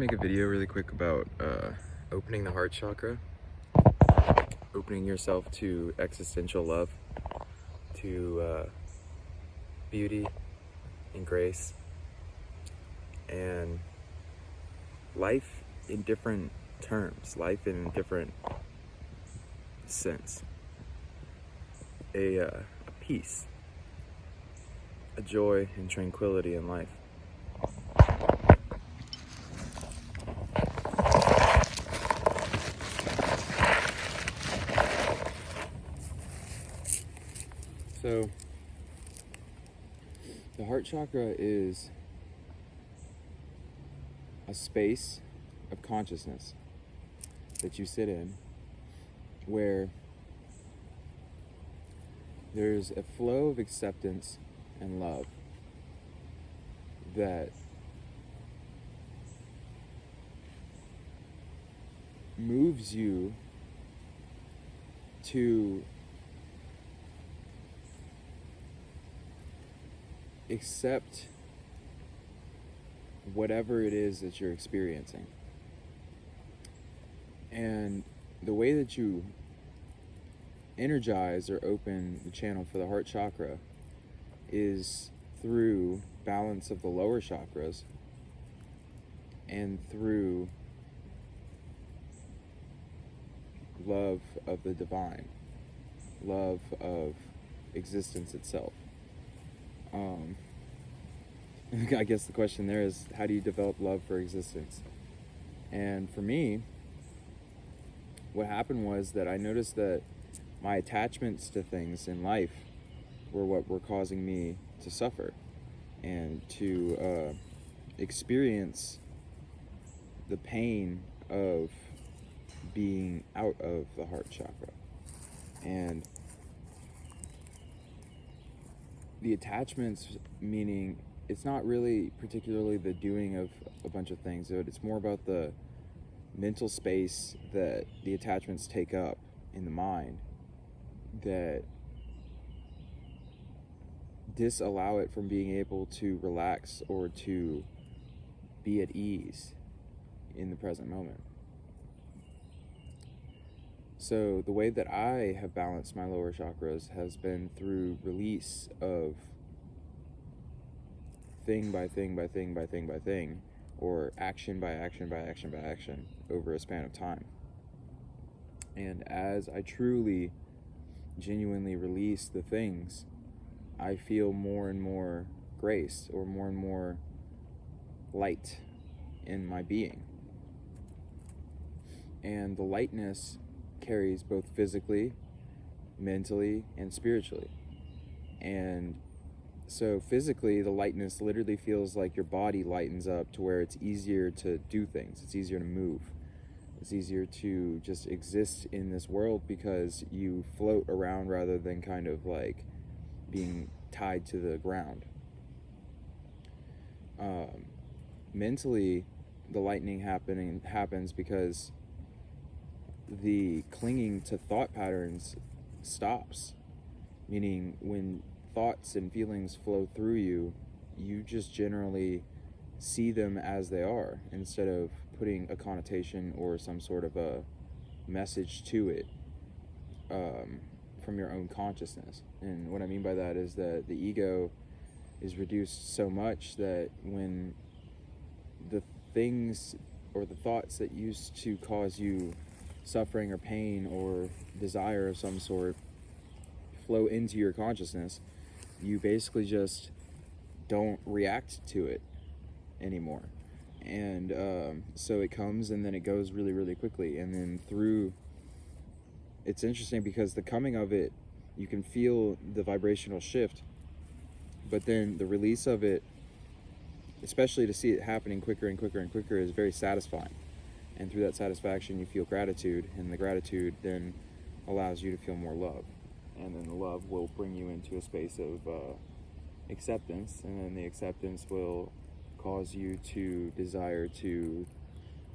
to make a video really quick about opening the heart chakra, opening yourself to existential love, to beauty and grace, and life in different terms, life in a different sense. A peace, a joy and tranquility in life. So, the heart chakra is a space of consciousness that you sit in where there's a flow of acceptance and love that moves you to accept whatever it is that you're experiencing. And the way that you energize or open the channel for the heart chakra is through balance of the lower chakras and through love of the divine, love of existence itself. I guess the question there is, how do you develop love for existence? And for me, what happened was that I noticed that my attachments to things in life were what were causing me to suffer and to experience the pain of being out of the heart chakra. And the attachments, meaning it's not really particularly the doing of a bunch of things, but it's more about the mental space that the attachments take up in the mind that disallow it from being able to relax or to be at ease in the present moment. So the way that I have balanced my lower chakras has been through release of thing by thing by thing by thing by thing, or action by action by action by action over a span of time. And as I truly, genuinely release the things, I feel more and more grace, or more and more light in my being. And the lightness carries both physically, mentally, and spiritually. And so physically, the lightness literally feels like your body lightens up to where it's easier to do things. It's easier to move. It's easier to just exist in this world because you float around rather than kind of like being tied to the ground. Mentally, the lightning happens because the clinging to thought patterns stops. Meaning, when thoughts and feelings flow through you, you just generally see them as they are instead of putting a connotation or some sort of a message to it from your own consciousness. And what I mean by that is that the ego is reduced so much that when the things or the thoughts that used to cause you suffering or pain or desire of some sort flow into your consciousness, you basically just don't react to it anymore. And so it comes and then it goes really, really quickly. And then it's interesting because the coming of it, you can feel the vibrational shift, but then the release of it, especially to see it happening quicker and quicker and quicker, is very satisfying. And through that satisfaction, you feel gratitude, and the gratitude then allows you to feel more love. And then the love will bring you into a space of acceptance, and then the acceptance will cause you to desire to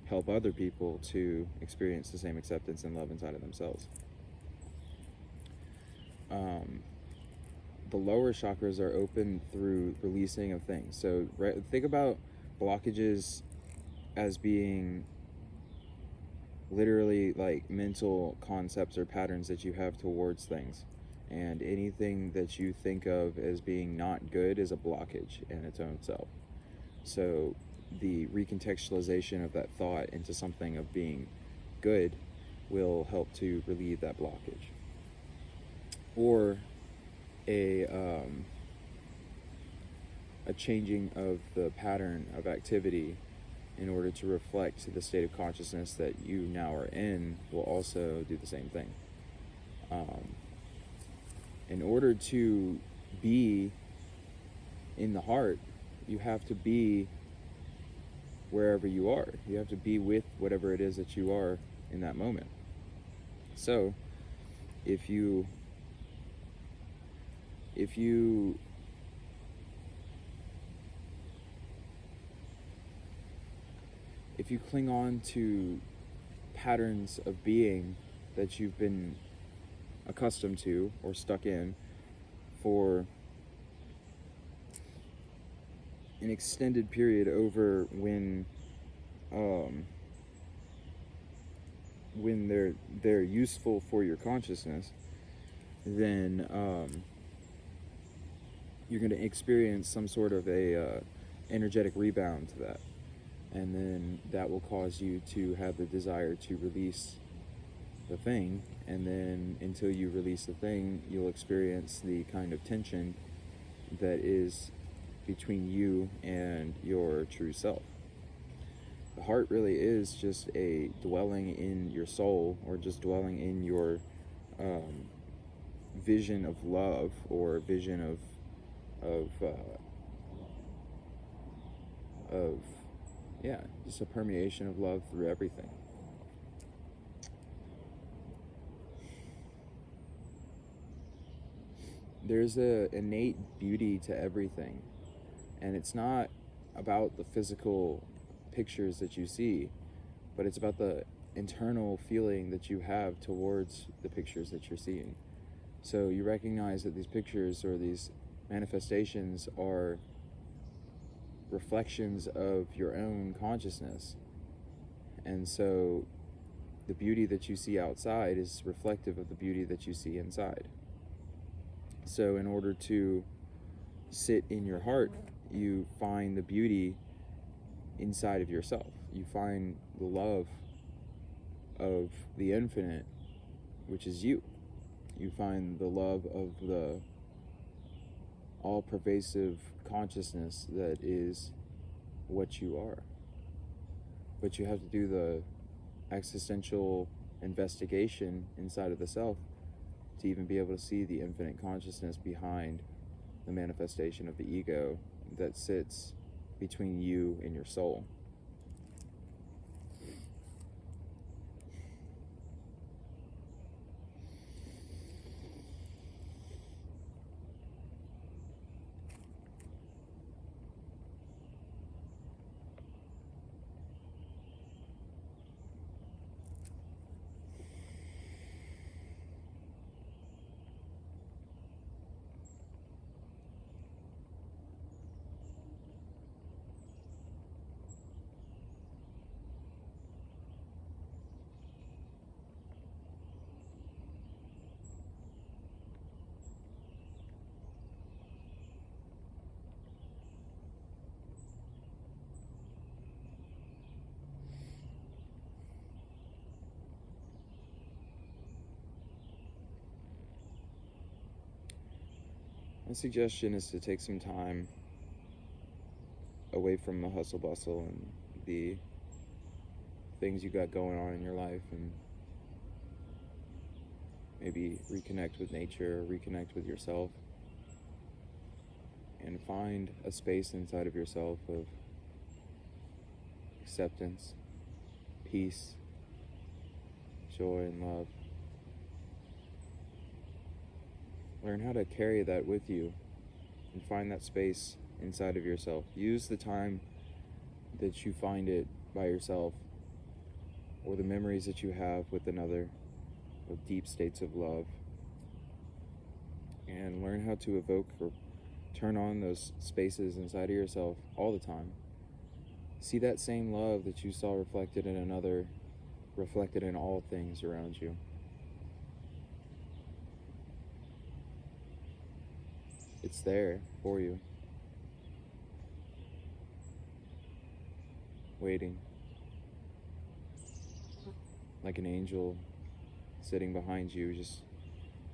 help other people to experience the same acceptance and love inside of themselves. The lower chakras are open through releasing of things. So think about blockages as being literally like mental concepts or patterns that you have towards things. And anything that you think of as being not good is a blockage in its own self. So the recontextualization of that thought into something of being good will help to relieve that blockage. Or a changing of the pattern of activity in order to reflect the state of consciousness that you now are in will also do the same thing. In order to be in the heart, you have to be wherever you are. You have to be with whatever it is that you are in that moment. So, if you cling on to patterns of being that you've been accustomed to or stuck in for an extended period over when they're useful for your consciousness, then you're going to experience some sort of a energetic rebound to that. And then that will cause you to have the desire to release the thing. And then until you release the thing, you'll experience the kind of tension that is between you and your true self. The heart really is just a dwelling in your soul, or just dwelling in your vision of love, or vision of just a permeation of love through everything. There's a innate beauty to everything, and it's not about the physical pictures that you see, but it's about the internal feeling that you have towards the pictures that you're seeing. So you recognize that these pictures or these manifestations are reflections of your own consciousness. And so the beauty that you see outside is reflective of the beauty that you see inside. So in order to sit in your heart, you find the beauty inside of yourself. You find the love of the infinite, which is you. You find the love of the all-pervasive consciousness that is what you are. But you have to do the existential investigation inside of the self to even be able to see the infinite consciousness behind the manifestation of the ego that sits between you and your soul. My suggestion is to take some time away from the hustle bustle and the things you got going on in your life, and maybe reconnect with nature, or reconnect with yourself, and find a space inside of yourself of acceptance, peace, joy, and love. Learn how to carry that with you and find that space inside of yourself. Use the time that you find it by yourself, or the memories that you have with another, of deep states of love, and learn how to evoke or turn on those spaces inside of yourself all the time, See that same love that you saw reflected in another, reflected in all things around you. It's there for you, waiting, like an angel sitting behind you, just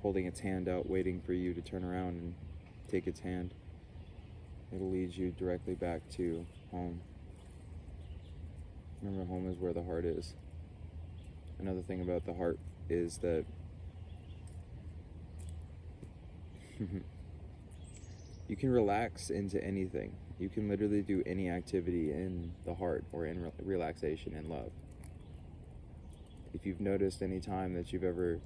holding its hand out, waiting for you to turn around and take its hand. It'll lead you directly back to home. Remember, home is where the heart is. Another thing about the heart is that you can relax into anything. You can literally do any activity in the heart or in relaxation and love. If you've noticed any time that you've ever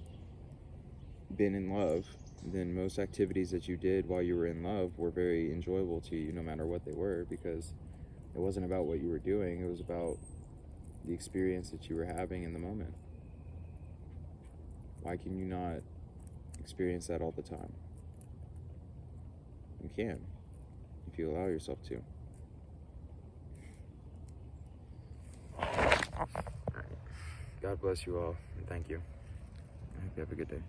been in love, then most activities that you did while you were in love were very enjoyable to you, no matter what they were, because it wasn't about what you were doing, it was about the experience that you were having in the moment. Why can you not experience that all the time? You can, if you allow yourself to. God bless you all, and thank you. I hope you have a good day.